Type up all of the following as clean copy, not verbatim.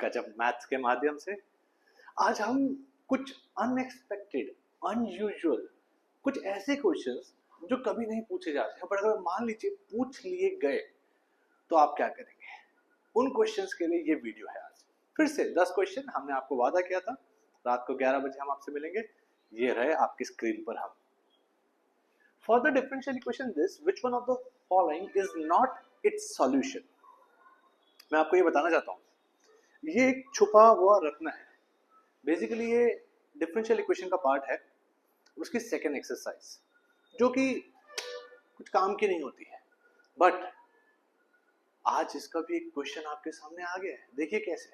गजब मैथ्स के माध्यम से आज हम कुछ अनएक्सपेक्टेड, अनयूजुअल, कुछ ऐसे क्वेश्चंस जो कभी नहीं पूछे जाते हैं, पर अगर मान लीजिए पूछ लिए गए तो आप क्या करेंगे? उन क्वेश्चंस के लिए ये वीडियो है। आज फिर से 10 क्वेश्चन हमने आपको वादा किया था, रात को 11 बजे हम आपसे मिलेंगे। ये रहे आपकी स्क्रीन पर हम। For the differential equation this, which one of the following is not its solution? मैं आपको ये बताना चाहता हूँ, ये एक छुपा हुआ रत्न है। बेसिकली ये डिफरेंशियल इक्वेशन का पार्ट है, उसकी सेकेंड एक्सरसाइज, जो कि कुछ काम की नहीं होती है, बट आज इसका भी एक क्वेश्चन आपके सामने आ गया है। देखिए कैसे।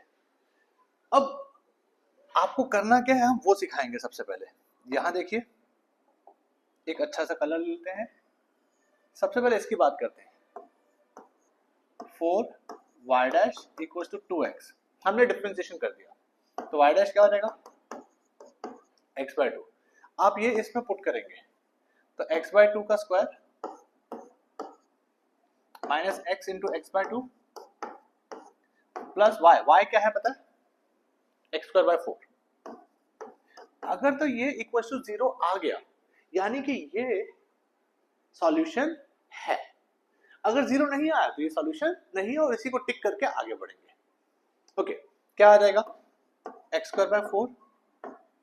अब आपको करना क्या है हम वो सिखाएंगे। सबसे पहले यहां देखिए, एक अच्छा सा कलर लेते हैं। सबसे पहले इसकी बात करते हैं। 4y dash equals to 2x, हमने डिफरेंशिएशन कर दिया, तो y डैश क्या हो जाएगा? x/2। आप ये इसमें पुट करेंगे तो x/2 का square minus x into x/2 plus y क्या है पता है? x²/4। अगर तो ये इक्वल टू 0 आ गया यानी कि ये सॉल्यूशन है। अगर 0 नहीं आया तो ये सॉल्यूशन नहीं है और इसी को टिक करके आगे बढ़ेंगे। ओके, क्या आ जाएगा? x²/4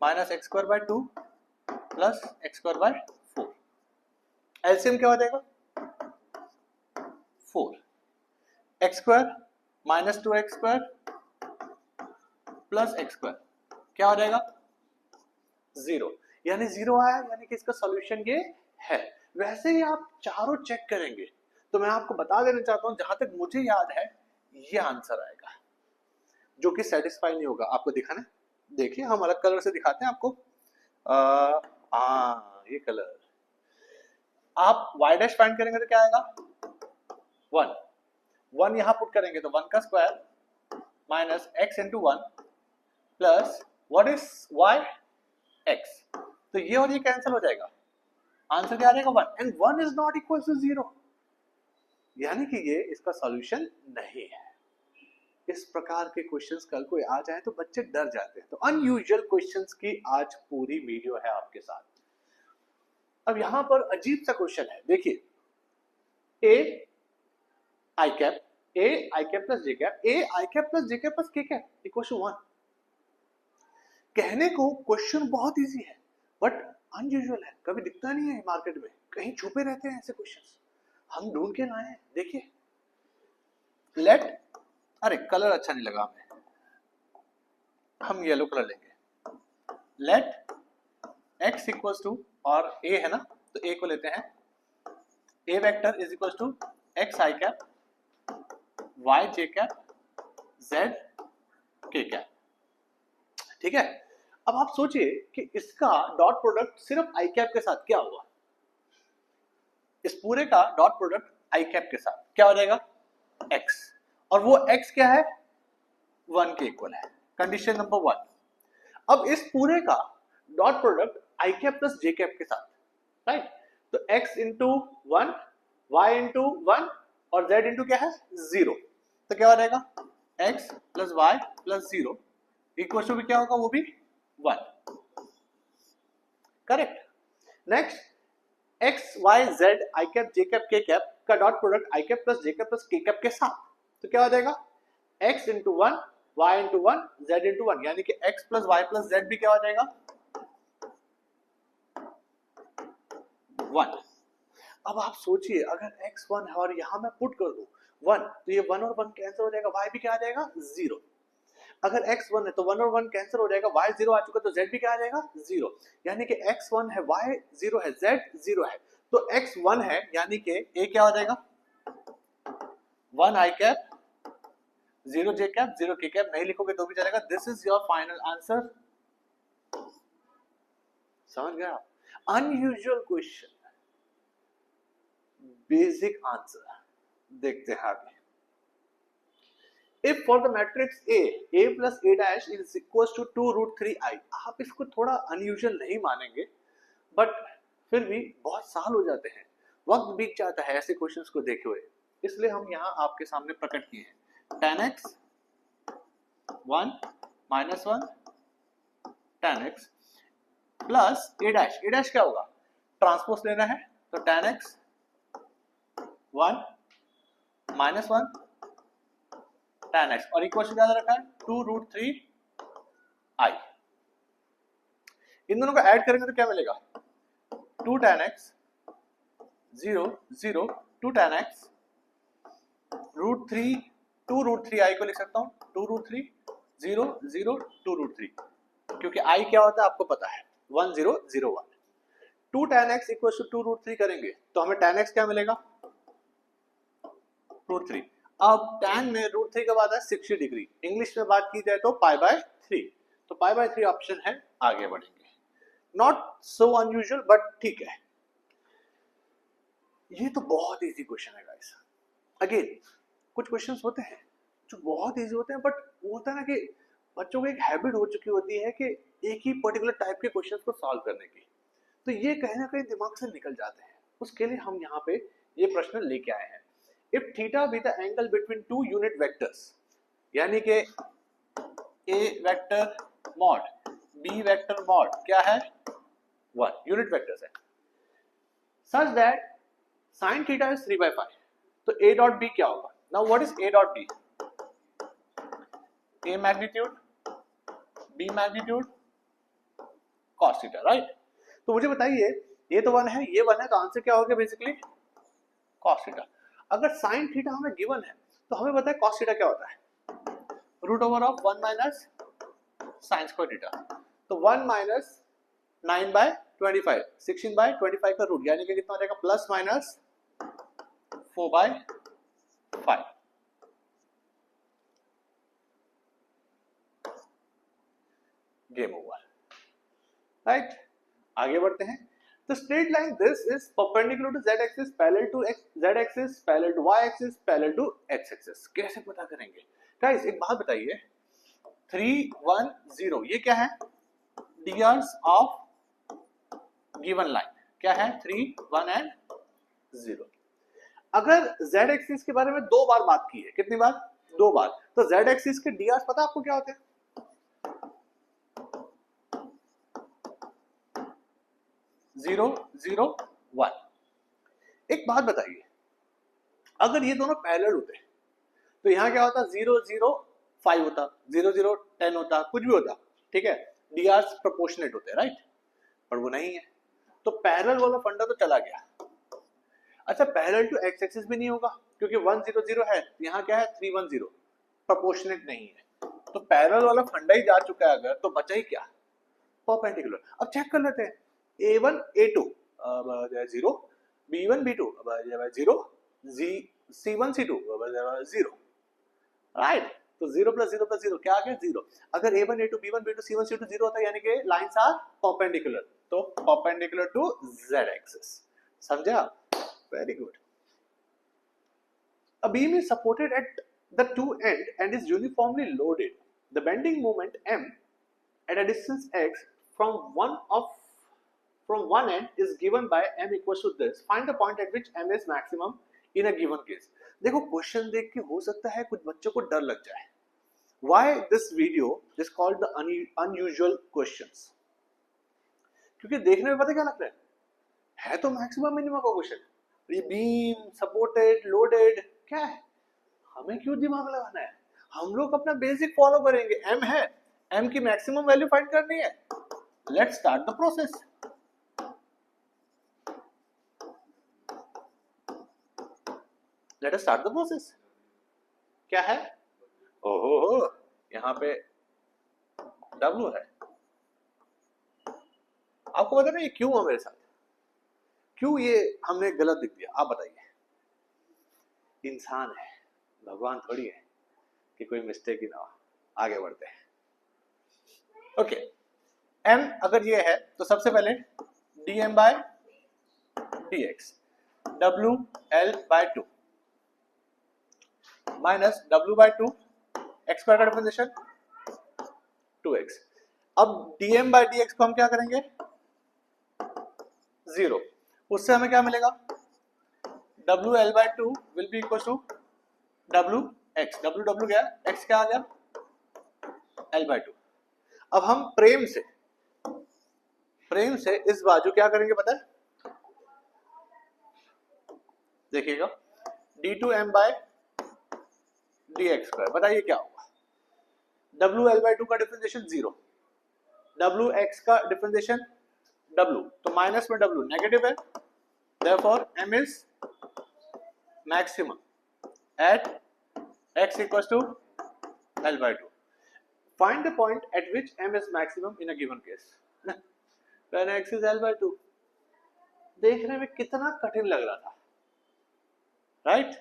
minus x²/2 plus x²/4। LCM क्या हो जाएगा? 4। x² minus 2x² plus x² क्या हो जाएगा? 0। यानी 0 आया यानी कि इसका सॉल्यूशन ये है। वैसे ही आप चारों चेक करेंगे तो मैं आपको बता देना चाहता हूं, जहां तक मुझे याद है ये आंसर आएगा, जो कि सेटिस्फाई नहीं होगा। आपको दिखाना, देखिए हम अलग कलर से दिखाते हैं आपको। ये कलर। आप y डैश फाइंड करेंगे तो क्या आएगा? 1 यहां पुट करेंगे तो 1 का square minus x into 1 plus what is y? x। तो ये और ये कैंसिल हो जाएगा, आंसर क्या आ जाएगा? 1। And 1 is not equal to 0, यानी कि ये इसका सॉल्यूशन नहीं है। इस प्रकार के क्वेश्चंस कल को आ जाए तो बच्चे डर जाते हैं। तो अनयूजुअल क्वेश्चंस की आज पूरी वीडियो है आपके साथ। अब यहां पर अजीब सा क्वेश्चन है, देखिए। a i cap plus j cap, a i cap plus j cap plus k cap equal to 1। कहने को क्वेश्चन बहुत इजी है बट अनयूजुअल है, कभी दिखता नहीं है मार्केट में, कहीं छुपे रहते हैं ऐसे क्वेश्चंस, हम ढूंढ के लाए हैं। देखिए, लेट, अरे कलर अच्छा नहीं लगा हमें, हम येलो कलर लेंगे। लेट x इक्वल्स टू, और a है ना तो a को लेते हैं, a vector is equals to x i cap, y j cap, z k cap. ठीक है। अब आप सोचिए कि इसका डॉट प्रोडक्ट सिर्फ i कैप के साथ क्या हुआ? इस पूरे का डॉट प्रोडक्ट i कैप के साथ क्या हो जाएगा? x, और वो x क्या है? 1 के इक्वल है, कंडीशन नंबर 1। अब इस पूरे का dot product i cap plus j cap के साथ, राइट? तो x इंटू 1, y इंटू 1 और z इंटू क्या है? 0। तो क्या हो जाएगा? x plus y plus 0 equal to भी क्या होगा? वो भी 1। Correct. Next, x y z i cap j cap k cap का dot product i cap plus j cap plus k cap के साथ, तो क्या हो जाएगा? x into 1, y into 1, z into 1, यानी कि x plus y plus z भी क्या हो जाएगा? 1। अब आप सोचिए, अगर x 1 है और यहां मैं पुट कर दूं 1, तो ये 1 और 1 कैंसिल हो जाएगा, y भी क्या आ जाएगा? 0। अगर x 1 है तो 1 और 1 कैंसिल हो जाएगा, y 0 आ चुका तो z भी क्या आ जाएगा? 0। यानी कि x 1 है, y 0 है, z 0 है, तो x 1 है यानी कि a क्या हो जाएगा? 1 i cap, 0 j cap, 0 k cap, नहीं लिखोगे तो भी चलेगा। This is your final answer. समझ गया? Unusual question, basic answer. देखते हैं आगे। If for the matrix a plus a dash is equals to 2 root 3i, आप इसको थोड़ा अनयूजुअल नहीं मानेंगे, बट फिर भी बहुत साल हो जाते हैं, वक्त बीत जाता है ऐसे क्वेश्चंस को देखे हुए, इसलिए हम यहाँ आपके सामने प्रकट किए हैं। tan x 1 minus 1 tan x plus a dash क्या होगा, ट्रांसपोज लेना है तो tan x 1 minus 1 tan x और इक्वल टू क्या रखा है 2√3 i। इन दोनों को ऐड करेंगे तो क्या मिलेगा 2 tan x 0 0 2 tan x √3 2√3 i को लिख सकता हूं 2√3 0 0 2√3 क्योंकि i क्या होता है आपको पता है 1001। 2 tan x इक्वल टू 2√3 करेंगे तो हमें tan x क्या मिलेगा √3। अब tan में √3 का बाद है 60 डिग्री, इंग्लिश में बात की जाए तो π/3, तो π/3 ऑप्शन है, आगे बढ़ेंगे। नॉट सो अनयूजुअल बट ठीक है। ये तो बहुत इजी क्वेश्चन है गाइस। अगेन कुछ क्वेश्चंस होते हैं जो बहुत इजी होते हैं बट होता है ना कि बच्चों को एक हैबिट हो चुकी होती है कि एक ही पर्टिकुलर टाइप के क्वेश्चंस को सॉल्व करने की, तो ये कहीं ना कहीं दिमाग से निकल जाते हैं। उसके लिए हम यहाँ पे ये प्रश्न लेके आए हैं। If theta be the angle between two unit vectors, यानी कि A vector mod B vector mod क्या है 1 यूनिट वेक्टर्स है, such that sin theta is 3/5, तो a डॉट b क्या होगा। Now what is a dot b, a magnitude b magnitude cos theta, right. तो मुझे बताइए ये तो 1 है ये 1 है, तो आंसर क्या होगा बेसिकली cos थीटा। अगर sin थीटा हमें गिवन है तो हमें पता है cos थीटा क्या होता है √1 माइनस sin स्क्वायर थीटा, तो 1 माइनस 9/25 16/25 का रूट, यानी कि कितना हो जाएगा plus minus 4/5। Game over, right. आगे बढ़ते हैं। The straight line this is perpendicular to z axis, parallel to z axis, parallel to y axis, parallel to x axis। कैसे पता करेंगे गाइस, एक बात बताइए 3 1 0 ये क्या है ds ऑफ गिवन लाइन क्या है 3 1 एंड 0। अगर z एक्सिस के बारे में 2 बार बात की है, कितनी बार 2 बार, तो z एक्सिस के ds पता आपको क्या होते हैं 0 0 1। एक बात बताइए अगर ये दोनों पैरेलल होते तो यहाँ क्या होता 0 0 5 होता 0 0 10 होता कुछ भी होता, ठीक है, drs प्रोपोर्शनेट होते हैं, राइट, पर वो नहीं है तो पैरेलल वाला फंडा तो चला गया। अच्छा पैरेलल टू x एक्सिस भी नहीं होगा क्योंकि 1 0 0 है, यहाँ क्या है 3 1 0 प्रोपोर्शनेट नहीं है, तो पैरेलल वाला फंडा ही जा चुका है अगर, तो बचा ही क्या परपेंडिकुलर। अब चेक कर लेते हैं a1 a2 0 b1 b2 0 c1 c2 0, right. तो 0 + 0 + 0 क्या आ गया 0। अगर a1 a2 b1 b2 c1 c2 0 होता है यानी कि लाइंस आर परपेंडिकुलर, तो परपेंडिकुलर टू z एक्सिस, समझा, very good. A beam is supported at the two end and is uniformly loaded. The bending moment m at a distance x from one end is given by m equals to this. Find the point at which m is maximum in a given case. देखो question देख के हो सकता है कुछ बच्चों को डर लग जाए। Why this video is called the unusual questions? क्योंकि देखने में पता क्या लगता है तो मैक्सिमम मिनिमम का क्वेश्चन, ये बीम सपोर्टेड लोडेड क्या है, हमें क्यों दिमाग लगाना है, हम लोग अपना बेसिक फॉलो करेंगे। m है, m की मैक्सिमम वैल्यू फाइंड करनी है, let's start the process. Let us start the process. क्या है, ओहो यहाँ पे W है, आपको पता ना ये क्यों है मेरे साथ, क्यों ये हमने गलत लिख दिया, आप बताइए। इंसान है, भगवान थोड़ी है कि कोई मिस्टेक ही ना हो। आगे बढ़ते हैं। ओके m अगर ये है तो सबसे पहले dm/dx WL/2 minus W/2 x square का डिफरेंशिएशन 2x। अब dm/dx को हम क्या करेंगे 0, उससे हमें क्या मिलेगा WL/2 will be equal to WX, W क्या है x क्या आ गया L/2। अब हम प्रेम से इस बाजू क्या करेंगे पता है, देखिएगा d2m/dx²। बताइए क्या होगा, WL/2 का डिफरेंशिएशन 0, WX का डिफरेंशिएशन W, तो माइनस में W नेगेटिव है, therefore m is maximum at x equals to L/2. Find the point at which m is maximum in a given case. When x is L/2. देखने में कितना कठिन लग रहा था, राइट?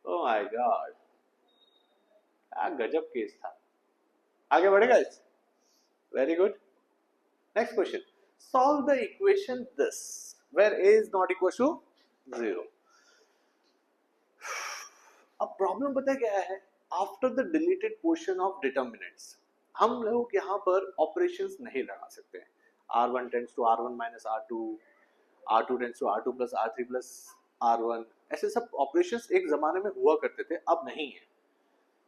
ओह माय गॉड, क्या गजब केस था। आगे बढ़ेगा इस, very good. Next question, solve the equation this where a is not equal to 0। अब प्रॉब्लम पता है क्या है, after the deleted portion of determinants हम लोग यहाँ पर ऑपरेशंस नहीं लगा सकते हैं। r1 tends to r1 minus r2, r2 tends to r2 plus r3 plus r1, ऐसे सब ऑपरेशंस एक जमाने में हुआ करते थे, अब नहीं है।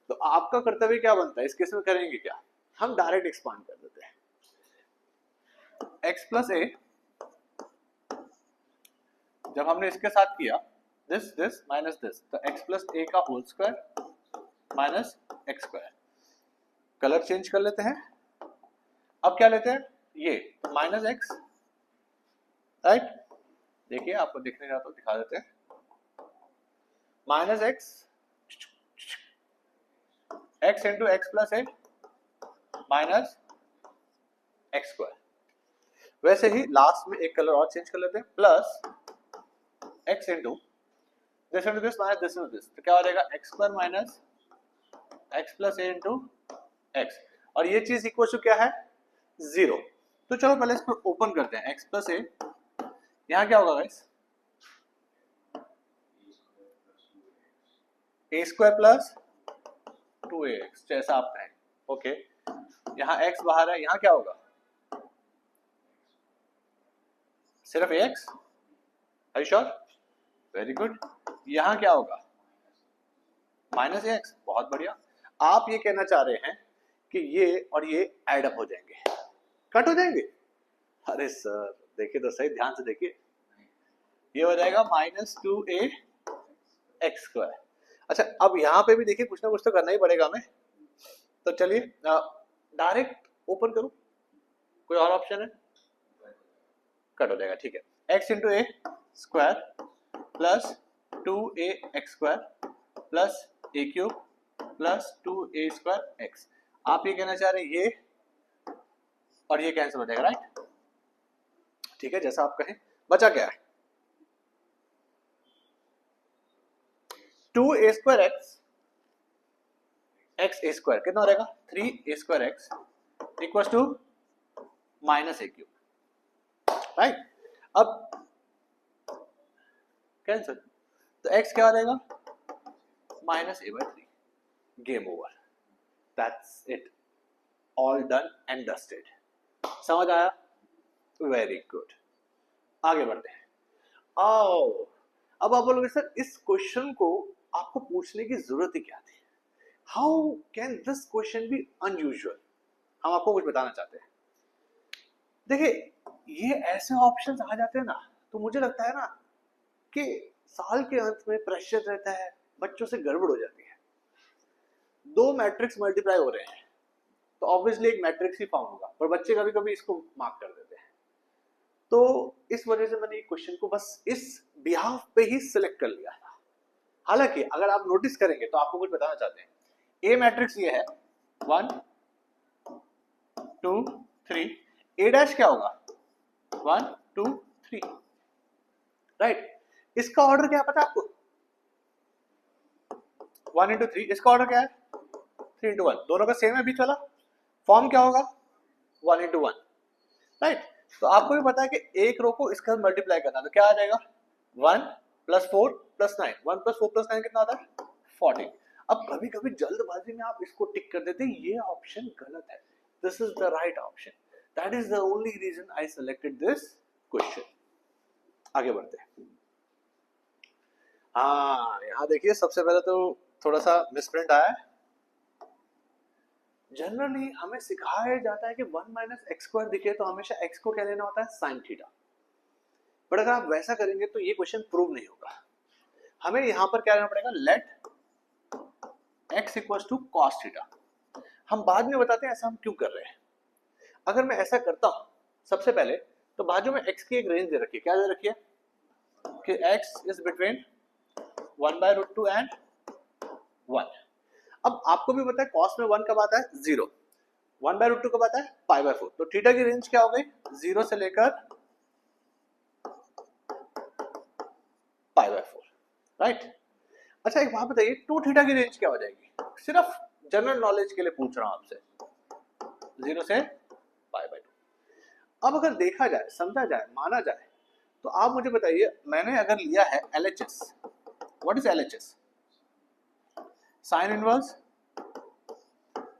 तो आपका कर्तव्य क्या बनता है इस केस में, करेंगे क्या, हम डायरेक्ट एक्सपांड कर देते हैं। x प्लस a, जब हमने इसके साथ किया दिस माइनस दिस, तो x प्लस a का whole square minus x square. Colour change कर लेते हैं, अब क्या लेते हैं ये, तो माइनस एक्स, राइट? देखिए आपको दिखने का तो दिखा देते हैं, minus x, x into x plus a minus x square. वैसे ही लास्ट में एक कलर और चेंज कर लेते हैं, plus x into this into this minus this into this, तो क्या हो जाएगा x square minus x plus a into x, और ये चीज इक्वल टू क्या है 0। तो चलो पहले इसको ओपन करते हैं, एक्स प्लस ए, यहाँ क्या होगा गाइस, ए स्क्वायर प्लस 2ax, जैसा आप कहें, ओके। यहाँ x बाहर है, यहाँ क्या होगा सिर्फ ax, are you sure? Very good. यहाँ क्या होगा माइनस ax, बहुत बढ़िया। आप ये कहना चाह रहे हैं कि ये और ये एड अप हो जाएंगे, कट हो जाएंगे? अरे सर देखिए तो सही, ध्यान से देखिए, ये हो जाएगा माइनस 2ax²। अच्छा अब यहाँ पे भी देखिए कुछ ना कुछ तो करना ही पड़ेगा हमें, तो चलिए डायरेक्ट ओपन करूं, कोई और ऑप्शन है? कट हो जाएगा, ठीक है। x इंटू ए स्क्वायर प्लस 2ax² प्लस ए क्यूब प्लस 2a² x। आप ये कहना चाह रहे हैं ये और ये कैंसिल हो जाएगा, राइट? ठीक है, जैसा आप कहें। बचा क्या है 2a² x a स्क्वायर, कितना हो जाएगा 3a² x equal to minus a cube, right? अब कैंसिल, तो x क्या हो जाएगा minus a/3। Game over, that's it, all done and dusted. समझ आया? वेरी गुड, आगे बढ़ते हैं। आओ अब आप बोलोगे सर इस क्वेश्चन को आपको पूछने की जरूरत ही क्या थी, how can this question be unusual? हम आपको कुछ बताना चाहते हैं। देखिए ये ऐसे ऑप्शंस आ जाते हैं ना, तो मुझे लगता है ना कि साल के अंत में प्रेशर रहता है, बच्चों से गड़बड़ हो जाती है। दो मैट्रिक्स मल्टीप्लाई हो रहे हैं तो ऑब्वियसली एक मैट्रिक्स ही फाउंड होगा, पर बच्चे कभी कभी इसको मार्क कर देते हैं। तो इस वजह से मैंने ये क्वेश्चन को बस इस बिहाफ पे ही सिलेक्ट कर लिया था। हालांकि अगर आप नोटिस करेंगे तो आपको कुछ बताना चाहते हैं, ए मैट्रिक्स ये है 1 2 3, ए डैश क्या होगा 1 2 3, राइट? इसका ऑर्डर क्या है पता है आपको 1 इंटू 3, इसका ऑर्डर क्या है 3 इंटू 1, दोनों का सेम है बीच वाला, फॉर्म क्या होगा 1 इंटू 1, राइट? तो आपको भी पता है कि एक रो को इसके साथ मल्टीप्लाई करना, तो क्या आ जाएगा 1 प्लस 4 प्लस 9, 1 प्लस 4 प्लस 9 कितना आता है 14। अब कभी कभी जल्दबाजी में आप इसको टिक कर देते हैं, ये ऑप्शन गलत है, this is the right option, that is the only reason I selected this question. आगे बढ़ते हैं। हाँ यहाँ देखिए सबसे पहले तो थोड़ा सा मिसप्रिंट आया है, जनरली हमें सिखाया जाता है कि 1 माइनस एक्स स्क्वायर दिखे तो हमेशा x को क्या लेना होता है, साइन थीटा। बट अगर आप वैसा करेंगे तो ये क्वेश्चन प्रूव नहीं होगा। हमें यहां पर क्या करना पड़ेगा, let x equals to cos theta. हम बाद में बताते हैं ऐसा हम क्यों कर रहे हैं। अगर मैं ऐसा करता हूं सबसे पहले, तो बाजू में x की एक रेंज दे रखी है, क्या दे रखी है कि x इज बिटवीन 1/√2 एंड 1। अब आपको भी पता है cos में 1 कब आता है, 0, 1/√2 कब आता है, π/4। तो थीटा की रेंज क्या हो गई, 0 से लेकर π/4, राइट। अच्छा एक बात बताइए, 2 थीटा की रेंज क्या हो जाएगी, सिर्फ जनरल नॉलेज के लिए पूछ रहा हूं आपसे, 0 से π/2। अब अगर देखा जाए, समझा जाए, माना जाए, तो आप मुझे बताइए, मैंने अगर लिया है LHS, what is LHS, sine inverse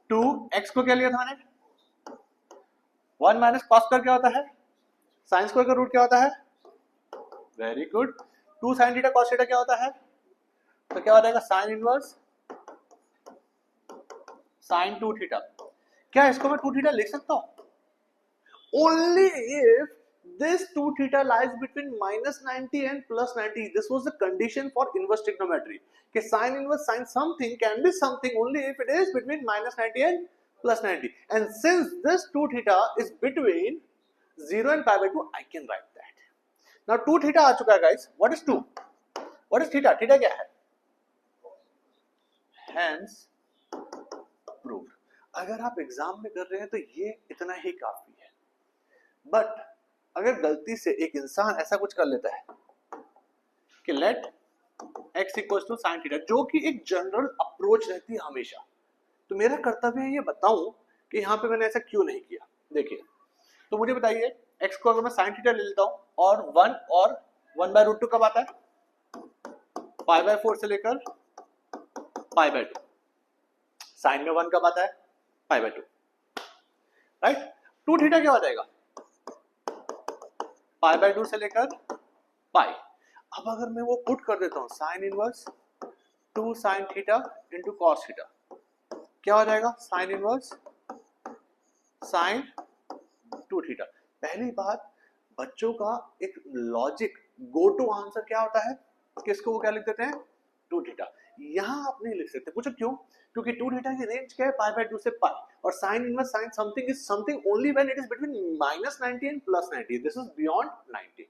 2x को क्या लिया था मैंने, 1 माइनस कॉस स्क्वायर क्या होता है, साइन स्क्वायर का रूट क्या होता है, very good, 2 sine theta cos theta क्या होता है, तो क्या हो जाएगा साइन इनवर्स साइन 2 थीटा। क्या इसको मैं 2 थीटा लिख सकता हूं, only if this 2 theta lies between -90 and +90. This was the condition for inverse trigonometry. कि sin inverse sin something can be something only if it is between -90 and +90. And since this 2 theta is between 0 and π/2, I can write that. Now 2 theta आ चुका है guys. What is 2? What is theta? Theta क्या है? Hence proved. अगर आप exam में कर रहे हैं तो ये इतना ही काफी है। बट अगर गलती से एक इंसान ऐसा कुछ कर लेता है कि let x equals to sine theta, जो कि एक जनरल अप्रोच रहती है हमेशा, तो मेरा कर्तव्य है ये बताऊं कि यहाँ पे मैंने ऐसा क्यों नहीं किया। देखिए, तो मुझे बताइए x को अगर मैं साइन थीटा ले लेता हूं और 1 और 1/√2 कब आता है, π/4 से लेकर π/2, साइन में 1 कब आता है, π/2, राइट। 2 थीटा क्या हो जाएगा, π/2 से लेकर पाई। अब अगर मैं वो पुट कर देता हूं sine inverse 2 sine theta into cos theta, क्या हो जाएगा, साइन इनवर्स साइन 2 थीटा। पहली बात, बच्चों का एक लॉजिक गो टू आंसर क्या होता है, किसको वो क्या लिख देते हैं, 2 थीटा। यहां आप नहीं लिख सकते, पूछो क्यों, क्योंकि 2 थीटा की रेंज क्या है, π/2 से पाई, और sine inverse sine something is something only when it is between -90 and +90, this is beyond 90।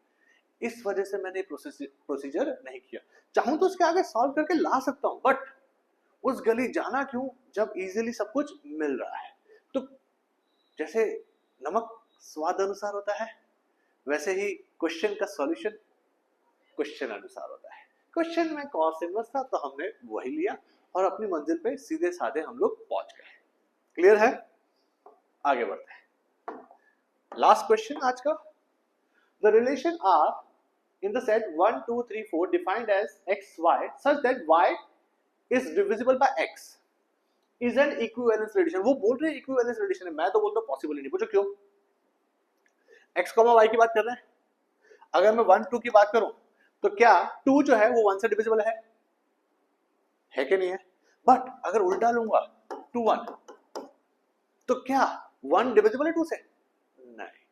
इस वजह से मैंने प्रोसीजर नहीं किया। चाहूं तो उसके आगे सॉल्व करके ला सकता हूं, बट उस गली जाना क्यों जब इजीली सब कुछ मिल रहा है। तो जैसे नमक स्वाद अनुसार होता है, वैसे ही क्वेश्चन का सॉल्यूशन क्वेश्चन अनुसार होता है। क्वेश्चन में कॉस इनवर्स था तो हमने वही लिया और अपनी मंजिल पे सीधे साधे हम लोग पहुंच गए। क्लियर है, आगे बढ़ते हैं। लास्ट क्वेश्चन आज का, the relation are in the set 1 2 3 4 defined as x y such that y is divisible by x is an equivalence relation। वो बोल रहे हैं equivalence relation है, मैं तो बोलता हूं पॉसिबल ही नहीं। पूछो क्यों, x, y की बात कर रहे हैं। अगर मैं 1 2 की बात करूं तो क्या 2 जो है वो 1 से डिविजिबल है कि नहीं है, बट अगर उल्टा लूंगा 2 1, तो क्या 1 डिविजिबल है 2 से, नहीं,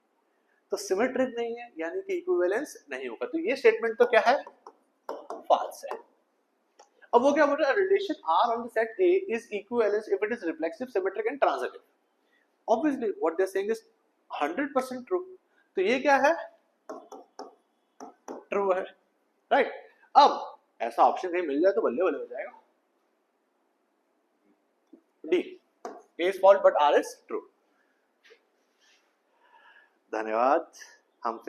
तो सिमेट्रिक नहीं है, यानी कि इक्विवेलेंस नहीं होगा। तो ये स्टेटमेंट तो क्या है, फॉल्स है। अब वो क्या बोल रहा है, relation R on the set A is equivalence if it is reflexive, symmetric and transitive. Obviously what they are saying is 100% true। तो ये क्या है, ट्रू है, राइट। अब ऐसा ऑप्शन कहीं मिल जाए तो बल्ले बल्ले हो जाएगा। D, A is false but R is true। धन्यवाद। हम